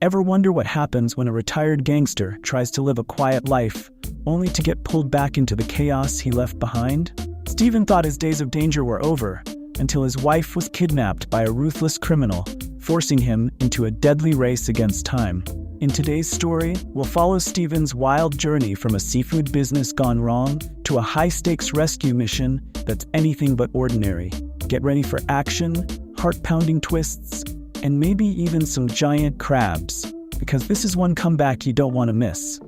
Ever wonder what happens when a retired gangster tries to live a quiet life, only to get pulled back into the chaos he left behind? Steven thought his days of danger were over, until his wife was kidnapped by a ruthless criminal, forcing him into a deadly race against time. In today's story, we'll follow Steven's wild journey from a seafood business gone wrong to a high-stakes rescue mission that's anything but ordinary. Get ready for action, heart-pounding twists, and maybe even some giant crabs, because this is one comeback you don't want to miss.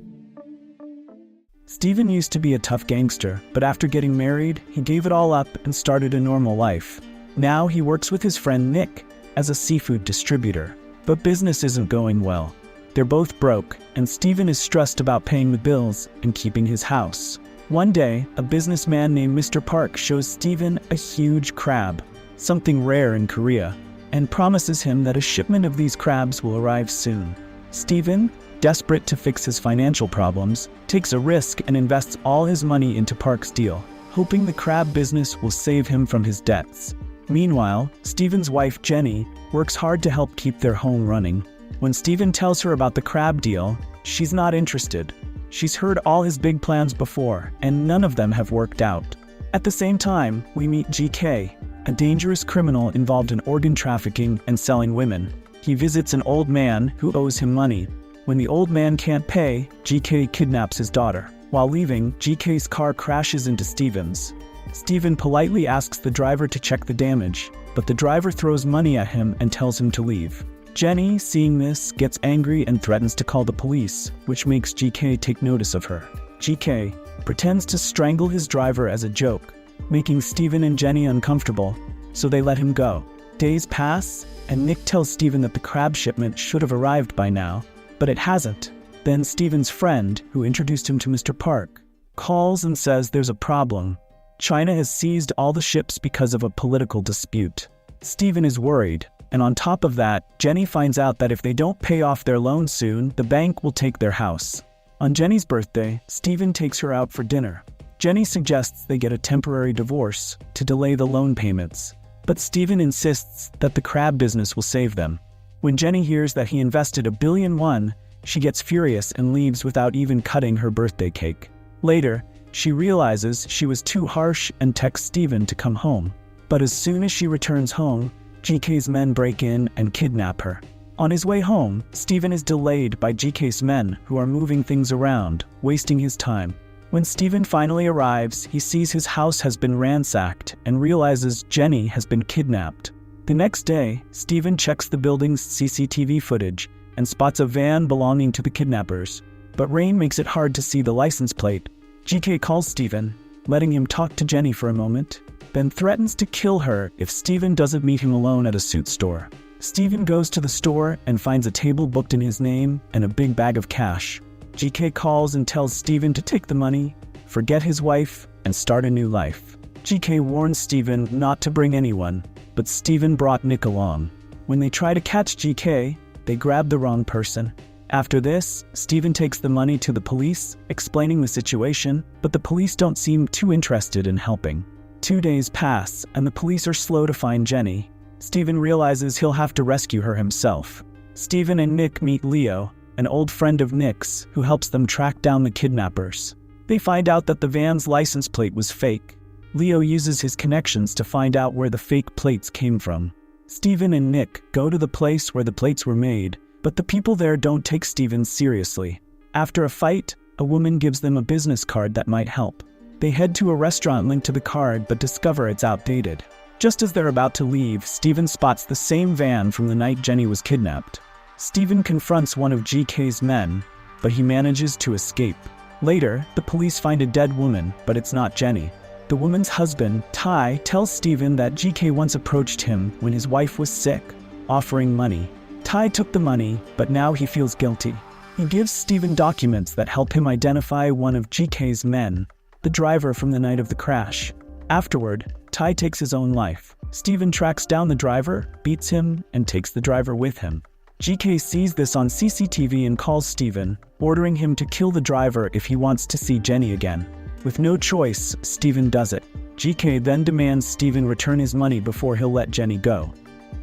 Steven used to be a tough gangster, but after getting married, he gave it all up and started a normal life. Now he works with his friend Nick as a seafood distributor, but business isn't going well. They're both broke, and Steven is stressed about paying the bills and keeping his house. One day, a businessman named Mr. Park shows Steven a huge crab, something rare in Korea, and promises him that a shipment of these crabs will arrive soon. Steven, desperate to fix his financial problems, takes a risk and invests all his money into Park's deal, hoping the crab business will save him from his debts. Meanwhile, Steven's wife Jenny works hard to help keep their home running. When Steven tells her about the crab deal, she's not interested. She's heard all his big plans before, and none of them have worked out. At the same time, we meet GK, a dangerous criminal involved in organ trafficking and selling women. He visits an old man who owes him money. When the old man can't pay, GK kidnaps his daughter. While leaving, GK's car crashes into Steven's. Steven politely asks the driver to check the damage, but the driver throws money at him and tells him to leave. Jenny, seeing this, gets angry and threatens to call the police, which makes GK take notice of her. GK pretends to strangle his driver as a joke, making Steven and Jenny uncomfortable, so they let him go. Days pass, and Nick tells Steven that the crab shipment should have arrived by now, but it hasn't. Then Steven's friend, who introduced him to Mr. Park, calls and says there's a problem. China has seized all the ships because of a political dispute. Steven is worried, and on top of that, Jenny finds out that if they don't pay off their loan soon, the bank will take their house. On Jenny's birthday, Steven takes her out for dinner. Jenny suggests they get a temporary divorce to delay the loan payments, but Steven insists that the crab business will save them. When Jenny hears that he invested $1 billion, she gets furious and leaves without even cutting her birthday cake. Later, she realizes she was too harsh and texts Steven to come home. But as soon as she returns home, GK's men break in and kidnap her. On his way home, Steven is delayed by GK's men who are moving things around, wasting his time. When Steven finally arrives, he sees his house has been ransacked and realizes Jenny has been kidnapped. The next day, Steven checks the building's CCTV footage and spots a van belonging to the kidnappers, but rain makes it hard to see the license plate. GK calls Steven, letting him talk to Jenny for a moment, then threatens to kill her if Steven doesn't meet him alone at a suit store. Steven goes to the store and finds a table booked in his name and a big bag of cash. GK calls and tells Steven to take the money, forget his wife, and start a new life. GK warns Steven not to bring anyone, but Steven brought Nick along. When they try to catch GK, they grab the wrong person. After this, Steven takes the money to the police, explaining the situation, but the police don't seem too interested in helping. 2 days pass, and the police are slow to find Jenny. Steven realizes he'll have to rescue her himself. Steven and Nick meet Leo, an old friend of Nick's, who helps them track down the kidnappers. They find out that the van's license plate was fake. Leo uses his connections to find out where the fake plates came from. Steven and Nick go to the place where the plates were made, but the people there don't take Steven seriously. After a fight, a woman gives them a business card that might help. They head to a restaurant linked to the card but discover it's outdated. Just as they're about to leave, Steven spots the same van from the night Jenny was kidnapped. Steven confronts one of GK's men, but he manages to escape. Later, the police find a dead woman, but it's not Jenny. The woman's husband, Ty, tells Steven that GK once approached him when his wife was sick, offering money. Ty took the money, but now he feels guilty. He gives Steven documents that help him identify one of GK's men, the driver from the night of the crash. Afterward, Ty takes his own life. Steven tracks down the driver, beats him, and takes the driver with him. GK sees this on CCTV and calls Steven, ordering him to kill the driver if he wants to see Jenny again. With no choice, Steven does it. GK then demands Steven return his money before he'll let Jenny go.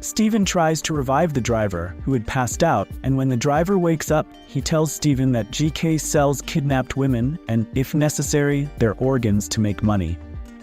Steven tries to revive the driver, who had passed out, and when the driver wakes up, he tells Steven that GK sells kidnapped women and, if necessary, their organs to make money.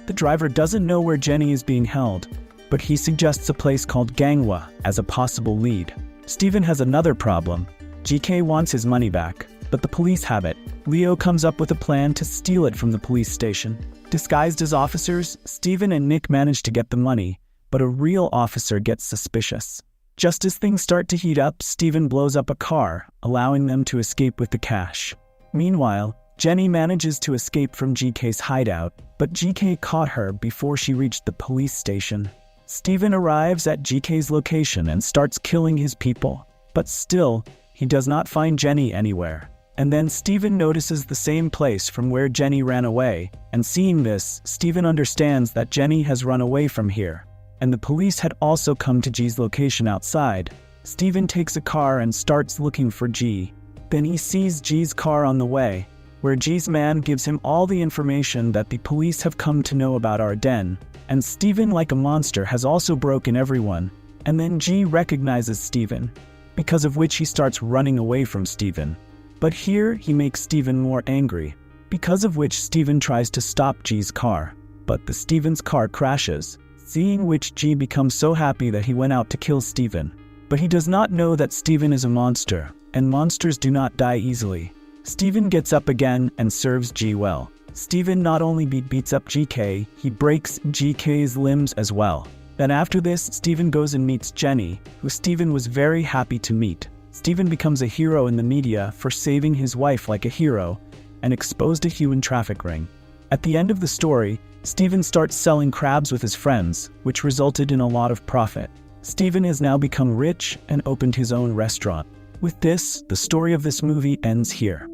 The driver doesn't know where Jenny is being held, but he suggests a place called Gangwa as a possible lead. Steven has another problem. GK wants his money back, but the police have it. Leo comes up with a plan to steal it from the police station. Disguised as officers, Steven and Nick manage to get the money, but a real officer gets suspicious. Just as things start to heat up, Steven blows up a car, allowing them to escape with the cash. Meanwhile, Jenny manages to escape from GK's hideout, but GK caught her before she reached the police station. Steven arrives at GK's location and starts killing his people, but still, he does not find Jenny anywhere. And then Steven notices the same place from where Jenny ran away, and seeing this, Steven understands that Jenny has run away from here, and the police had also come to G's location outside. Steven takes a car and starts looking for G. Then he sees G's car on the way, where G's man gives him all the information that the police have come to know about our den, and Steven, like a monster, has also broken everyone, and then G recognizes Steven, because of which he starts running away from Steven. But here, he makes Steven more angry, because of which Steven tries to stop G's car, but Steven's car crashes, seeing which G becomes so happy that he went out to kill Steven. But he does not know that Steven is a monster, and monsters do not die easily. Steven gets up again and serves G well. Steven not only beats up GK, he breaks GK's limbs as well. Then after this, Steven goes and meets Jenny, who Steven was very happy to meet. Steven becomes a hero in the media for saving his wife like a hero and exposed a human traffic ring. At the end of the story, Steven starts selling crabs with his friends, which resulted in a lot of profit. Steven has now become rich and opened his own restaurant. With this, the story of this movie ends here.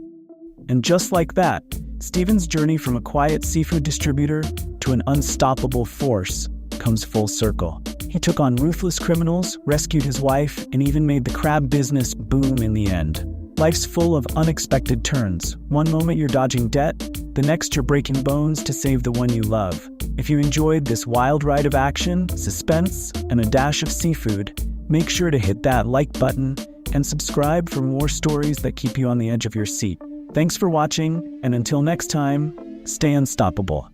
And just like that, Steven's journey from a quiet seafood distributor to an unstoppable force comes full circle. He took on ruthless criminals, rescued his wife, and even made the crab business boom in the end. Life's full of unexpected turns. One moment you're dodging debt, the next you're breaking bones to save the one you love. If you enjoyed this wild ride of action, suspense, and a dash of seafood, make sure to hit that like button and subscribe for more stories that keep you on the edge of your seat. Thanks for watching, and until next time, stay unstoppable.